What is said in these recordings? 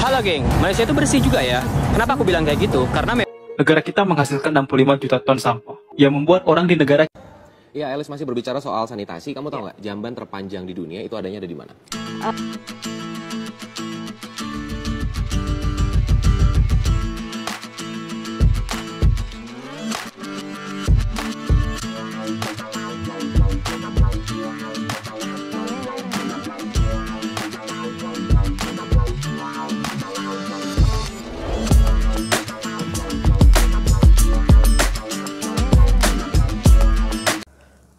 Halo geng, Malaysia itu bersih juga ya. Kenapa aku bilang kayak gitu? Karena negara kita menghasilkan 65 juta ton sampah yang membuat orang di negara. Iya, Elis masih berbicara soal sanitasi. Kamu tahu nggak jamban terpanjang di dunia itu adanya ada di mana?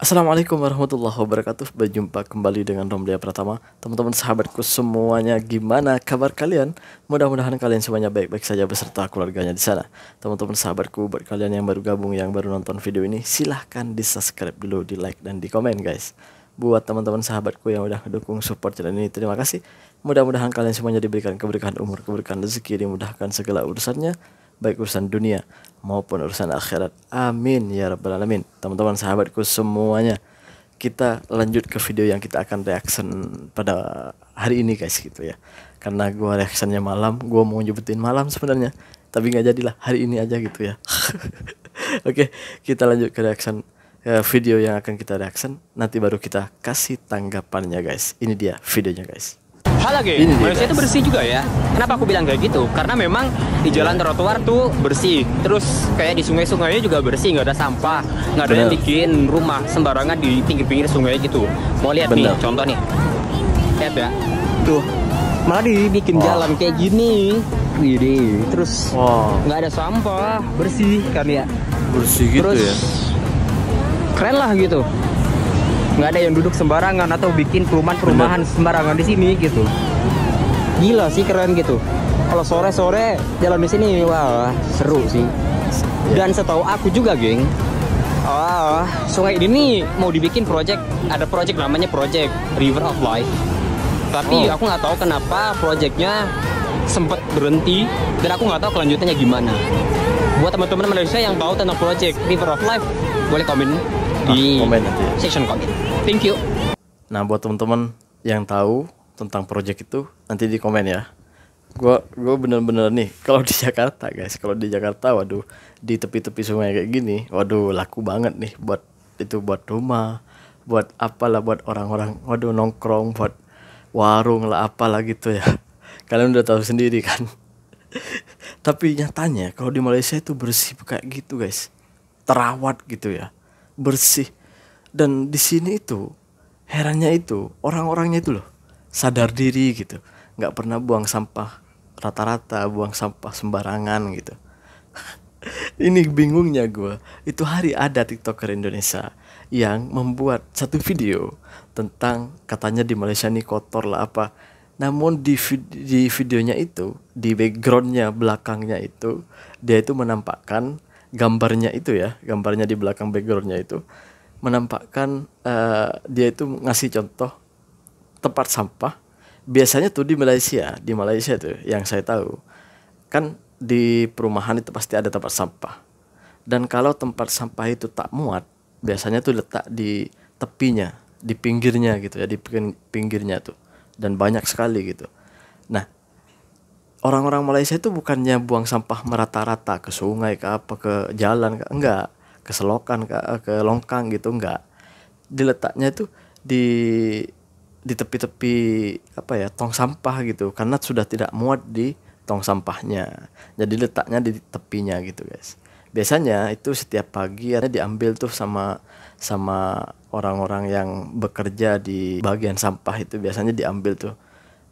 Assalamualaikum warahmatullahi wabarakatuh. Berjumpa kembali dengan Romlia Pratama. Teman-teman sahabatku semuanya, gimana kabar kalian? Mudah-mudahan kalian semuanya baik-baik saja beserta keluarganya di sana. Teman-teman sahabatku, buat kalian yang baru gabung, yang baru nonton video ini, silahkan di subscribe dulu, di like dan di komen guys. Buat teman-teman sahabatku yang udah mendukung support channel ini, terima kasih. Mudah-mudahan kalian semuanya diberikan keberkahan umur, keberkahan rezeki, dimudahkan segala urusannya, baik urusan dunia maupun urusan akhirat. Amin ya rabbal alamin. Teman-teman sahabatku semuanya, kita lanjut ke video yang kita akan reaction pada hari ini guys gitu ya. Karena gua reactionnya malam, gua mau nyebutin malam sebenarnya, tapi nggak jadilah, hari ini aja gitu ya. Oke, kita lanjut ke reaction video yang akan kita reaction. Nanti baru kita kasih tanggapannya guys. Ini dia videonya guys. halo geng, Malaysia itu bersih juga ya. Kenapa aku bilang kayak gitu? Karena memang di jalan trotoar tuh bersih. Terus kayak di sungai-sungainya juga bersih, nggak ada sampah, nggak ada yang bikin rumah sembarangan di pinggir-pinggir sungai gitu. Mau lihat nih, contoh nih. Lihat ya. Tuh, malah dibikin jalan kayak gini. Gini. Terus nggak ada sampah, bersih kan ya. Bersih gitu. Terus, ya. Keren lah gitu. Nggak ada yang duduk sembarangan atau bikin perumahan sembarangan di sini gitu. Gila sih, keren gitu. Kalau sore-sore jalan di sini, wah seru sih. Dan setahu aku juga geng, sungai ini nih mau dibikin project, ada project namanya project River of Life. Tapi aku nggak tahu kenapa projectnya sempat berhenti dan aku nggak tahu kelanjutannya gimana. Buat teman-teman Malaysia yang tahu tentang project River of Life, boleh komen di section komen. Thank you. Nah, buat teman-teman yang tahu tentang project itu, nanti di komen ya. Gua bener-bener nih, kalau di Jakarta guys, kalau di Jakarta, waduh, di tepi-tepi sungai kayak gini, waduh, laku banget nih buat itu, buat rumah, buat apalah, buat orang-orang, waduh, nongkrong, buat warung lah, apalah gitu ya. Kalian udah tahu sendiri kan. Tapi nyatanya kalau di Malaysia itu bersih kayak gitu guys, terawat gitu ya, bersih. Dan di sini itu herannya itu orang-orangnya itu loh sadar diri gitu, nggak pernah buang sampah, rata-rata buang sampah sembarangan gitu. Ini bingungnya gue, itu hari ada TikToker Indonesia yang membuat satu video tentang katanya di Malaysia nih kotor lah apa. Namun di videonya itu, di backgroundnya, belakangnya itu, dia itu menampakkan gambarnya itu ya, gambarnya di belakang backgroundnya itu menampakkan dia itu ngasih contoh tempat sampah. Biasanya tuh di Malaysia tuh yang saya tahu kan di perumahan itu pasti ada tempat sampah. Dan kalau tempat sampah itu tak muat, biasanya tuh letak di tepinya, di pinggirnya gitu ya, di pinggirnya tuh. Dan banyak sekali gitu. Nah, orang-orang Malaysia itu bukannya buang sampah merata-rata ke sungai, ke apa, ke jalan, enggak, ke selokan, ke longkang gitu, enggak. Diletaknya itu di tepi-tepi apa ya, tong sampah gitu, karena sudah tidak muat di tong sampahnya. Jadi letaknya di tepinya gitu, guys. Biasanya itu setiap pagi ada diambil tuh sama orang-orang yang bekerja di bagian sampah itu, biasanya diambil tuh,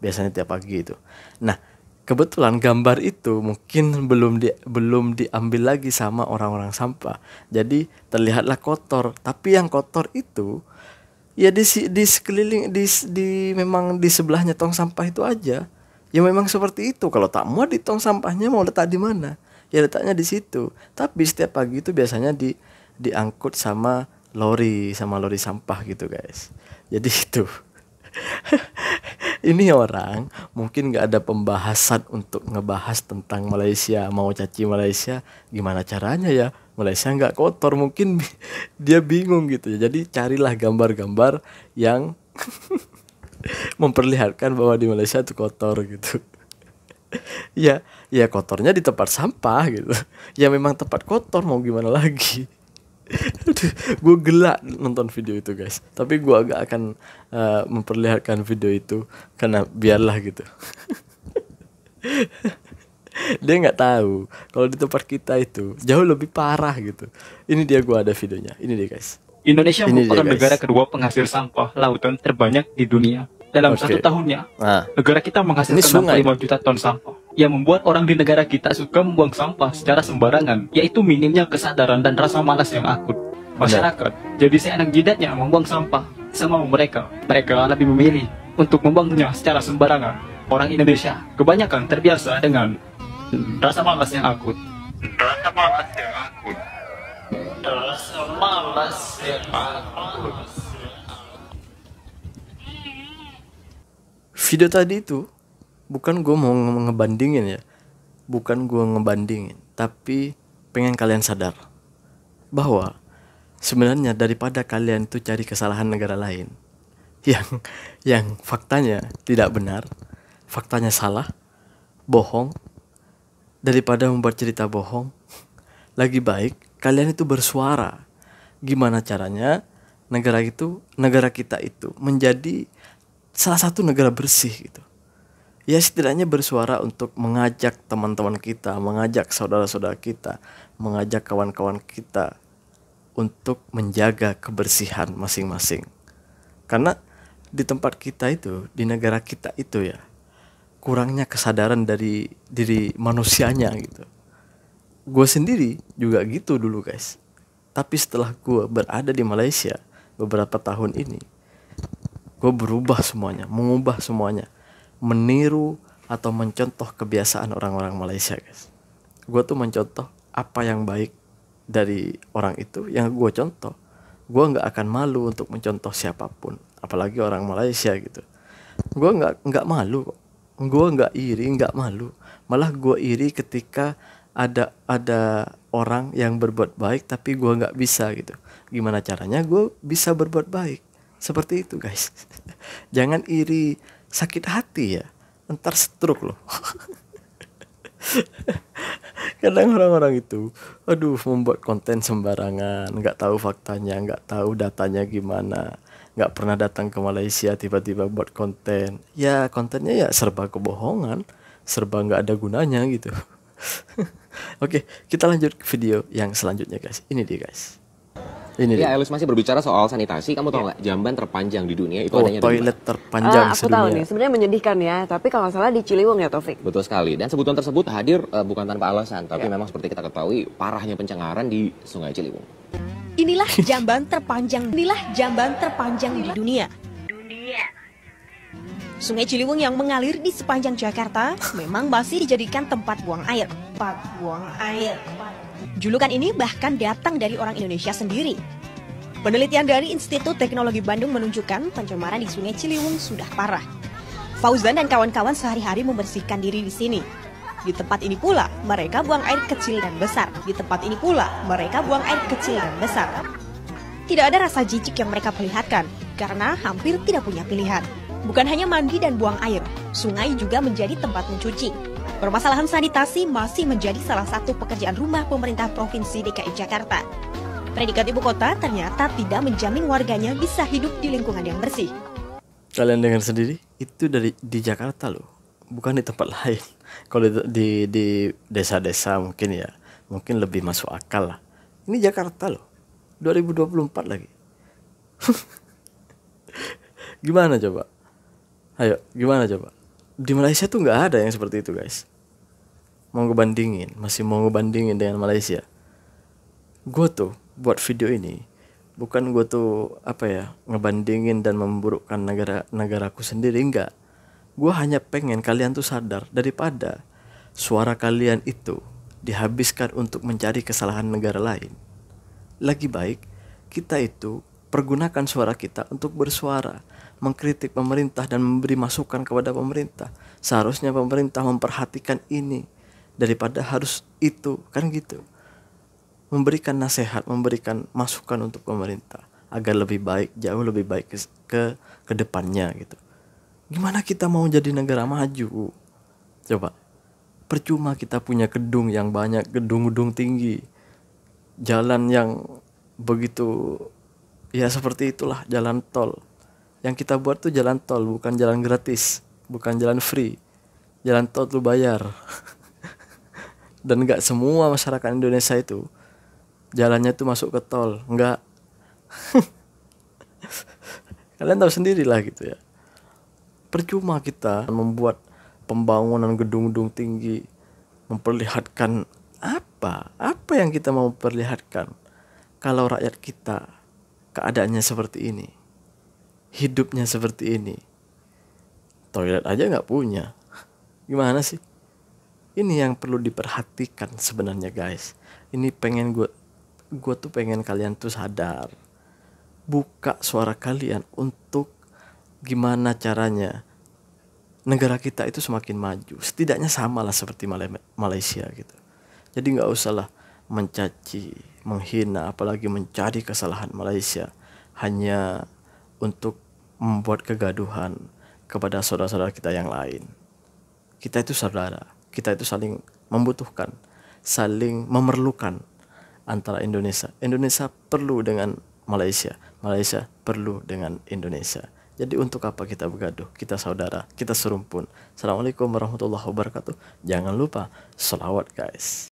biasanya tiap pagi itu. Nah, kebetulan gambar itu mungkin belum diambil lagi sama orang-orang sampah, jadi terlihatlah kotor. Tapi yang kotor itu ya di sekeliling, memang di sebelahnya tong sampah itu aja. Ya memang seperti itu. Kalau tak muat di tong sampahnya mau letak di mana? Ya letaknya di situ. Tapi setiap pagi itu biasanya diangkut sama lori sampah gitu guys. Jadi itu. Ini orang mungkin nggak ada pembahasan untuk ngebahas tentang Malaysia, mau caci Malaysia, gimana caranya ya Malaysia nggak kotor, mungkin dia bingung gitu ya. Jadi carilah gambar-gambar yang memperlihatkan bahwa di Malaysia itu kotor gitu. Ya, ya kotornya di tempat sampah gitu. Ya memang tempat kotor, mau gimana lagi. Gue gelak nonton video itu guys. Tapi gue agak akan memperlihatkan video itu karena biarlah gitu. Dia nggak tahu kalau di tempat kita itu jauh lebih parah gitu. Ini dia, gue ada videonya. Ini dia guys. Indonesia Ini dia, merupakan guys. negara kedua penghasil sampah lautan terbanyak di dunia. Dalam Oke. satu tahunnya, Nah, negara kita Ini menghasilkan sungai. 65 juta ton sampah. Yang membuat orang di negara kita suka membuang sampah secara sembarangan, yaitu minimnya kesadaran dan rasa malas yang akut. Masyarakat jadi seenak jidatnya membuang sampah sama mereka. Mereka lebih memilih untuk membuangnya secara sembarangan. Orang Indonesia kebanyakan terbiasa dengan rasa malas yang akut. Rasa malas yang akut. Rasa malas yang akut. video tadi itu bukan gue mau ngebandingin ya, bukan gue ngebandingin, tapi pengen kalian sadar bahwa sebenarnya daripada kalian tuh cari kesalahan negara lain yang faktanya tidak benar, faktanya salah, bohong, daripada membuat cerita bohong, lagi baik kalian itu bersuara. Gimana caranya negara kita itu menjadi salah satu negara bersih gitu. Ya setidaknya bersuara untuk mengajak teman-teman kita, mengajak saudara-saudara kita, mengajak kawan-kawan kita untuk menjaga kebersihan masing-masing. Karena di tempat kita itu, di negara kita itu ya, kurangnya kesadaran dari diri manusianya gitu. Gue sendiri juga gitu dulu guys. Tapi setelah gue berada di Malaysia beberapa tahun ini, gue berubah semuanya, mengubah semuanya, meniru atau mencontoh kebiasaan orang-orang Malaysia guys. Gue tuh mencontoh apa yang baik dari orang itu yang gue contoh. Gue nggak akan malu untuk mencontoh siapapun, apalagi orang Malaysia gitu. Gue nggak malu kok. Gue nggak iri, nggak malu. Malah gue iri ketika ada orang yang berbuat baik tapi gue nggak bisa gitu. Gimana caranya gue bisa berbuat baik? Seperti itu guys. Jangan iri, sakit hati ya, ntar stroke loh. Kadang orang-orang itu membuat konten sembarangan, nggak tahu faktanya, nggak tahu datanya gimana, nggak pernah datang ke Malaysia tiba-tiba buat konten. Ya kontennya ya serba kebohongan, serba nggak ada gunanya gitu. Oke, kita lanjut ke video yang selanjutnya guys. Ini dia guys. Ini Ya, dia. Elis masih berbicara soal sanitasi. Kamu tahu nggak jamban terpanjang di dunia itu Oh, adanya di toilet terpanjang Aku tahu nih, sedunia. sebenarnya menyedihkan ya. Tapi kalau nggak salah di Ciliwung ya Taufik. mana? Betul sekali. Dan sebutan tersebut hadir bukan tanpa alasan, tapi memang seperti kita ketahui parahnya pencemaran di Sungai Ciliwung. Inilah jamban terpanjang di dunia. Sungai Ciliwung yang mengalir di sepanjang Jakarta memang masih dijadikan tempat buang air. Julukan ini bahkan datang dari orang Indonesia sendiri. Penelitian dari Institut Teknologi Bandung menunjukkan pencemaran di Sungai Ciliwung sudah parah. Fauzan dan kawan-kawan sehari-hari membersihkan diri di sini. Di tempat ini pula mereka buang air kecil dan besar. Tidak ada rasa jijik yang mereka perlihatkan karena hampir tidak punya pilihan. Bukan hanya mandi dan buang air, sungai juga menjadi tempat mencuci. Permasalahan sanitasi masih menjadi salah satu pekerjaan rumah pemerintah Provinsi DKI Jakarta. Predikat ibu kota ternyata tidak menjamin warganya bisa hidup di lingkungan yang bersih. Kalian dengar sendiri, itu di Jakarta loh, bukan di tempat lain. Kalau di desa-desa mungkin ya, mungkin lebih masuk akal lah. Ini Jakarta loh, 2024 lagi. Gimana coba? Ayo, gimana coba? Di Malaysia tuh nggak ada yang seperti itu guys. Masih mau ngebandingin dengan Malaysia. Gue tuh buat video ini bukan gue tuh ngebandingin dan memburukkan negaraku sendiri, enggak. Gue hanya pengen kalian tuh sadar daripada suara kalian itu dihabiskan untuk mencari kesalahan negara lain. Lagi baik kita itu pergunakan suara kita untuk bersuara, mengkritik pemerintah dan memberi masukan kepada pemerintah. Seharusnya pemerintah memperhatikan ini daripada harus itu, kan gitu. Memberikan nasihat, memberikan masukan untuk pemerintah agar lebih baik, jauh lebih baik ke depannya gitu. Gimana kita mau jadi negara maju? Coba. Percuma kita punya gedung yang banyak, gedung-gedung tinggi, jalan yang begitu, ya seperti itulah jalan tol. Yang kita buat tuh jalan tol, bukan jalan gratis, bukan jalan free. Jalan tol tuh bayar. Dan gak semua masyarakat Indonesia itu jalannya tuh masuk ke tol, enggak. Kalian tahu sendiri lah gitu ya. Percuma kita membuat pembangunan gedung-gedung tinggi, memperlihatkan apa yang kita mau perlihatkan kalau rakyat kita keadaannya seperti ini, hidupnya seperti ini, toilet aja nggak punya. Gimana sih? Ini yang perlu diperhatikan sebenarnya guys. Ini pengen gue tuh pengen kalian tuh sadar, buka suara kalian untuk gimana caranya negara kita itu semakin maju, setidaknya samalah seperti Malaysia gitu. Jadi nggak usahlah mencaci, menghina, apalagi mencari kesalahan Malaysia hanya untuk membuat kegaduhan kepada saudara-saudara kita yang lain. Kita itu saudara, kita itu saling membutuhkan, saling memerlukan antara Indonesia. Indonesia perlu dengan Malaysia, Malaysia perlu dengan Indonesia. Jadi untuk apa kita bergaduh? Kita saudara, kita serumpun. Assalamualaikum warahmatullahi wabarakatuh. Jangan lupa sholawat guys.